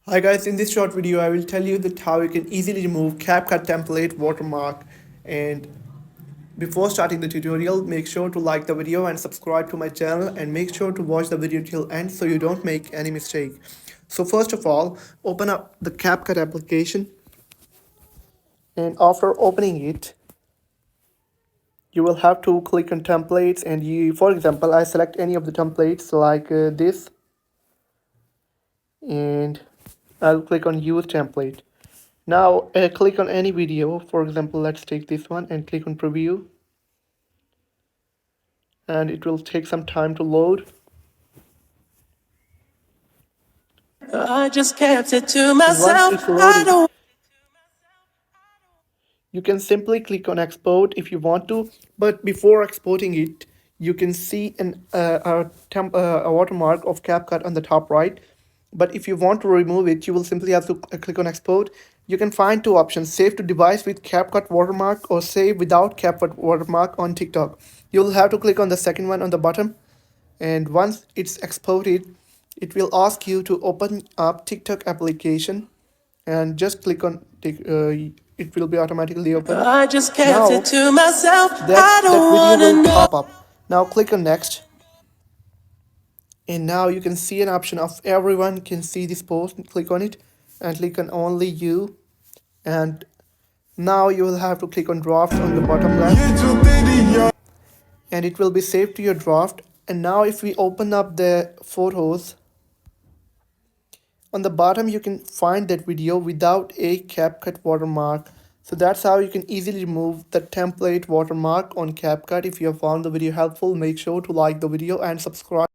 Hi guys, in this short video I will tell you that how you can easily remove Capcut Template watermark. And before starting the tutorial, make sure to like the video and subscribe to my channel, and make sure to watch the video till end so you don't make any mistake. So first of all, open up the Capcut application, and after opening it you will have to click on templates, and for example, I select any of the templates like this, and I'll click on use template. Now click on any video. For example, let's take this one and click on preview, and it will take some time to load. I just kept it to myself. Once it's loaded, you can simply click on export if you want to, but before exporting it, you can see a watermark of CapCut on the top right. But if you want to remove it, you will simply have to click on export. You can find two options: save to device with CapCut watermark or save without CapCut watermark on TikTok. You'll have to click on the second one on the bottom, and once it's exported, it will ask you to open up TikTok application, and just click on it will be automatically open. I just kept now, it to myself. That video will pop up. Now click on next, and now you can see an option of everyone can see this post. Click on it and click on only you, and now you will have to click on draft on the bottom left, and it will be saved to your draft. And now if we open up the photos, on the bottom you can find that video without a CapCut watermark. So that's how you can easily remove the template watermark on CapCut. If you have found the video helpful, make sure to like the video and subscribe.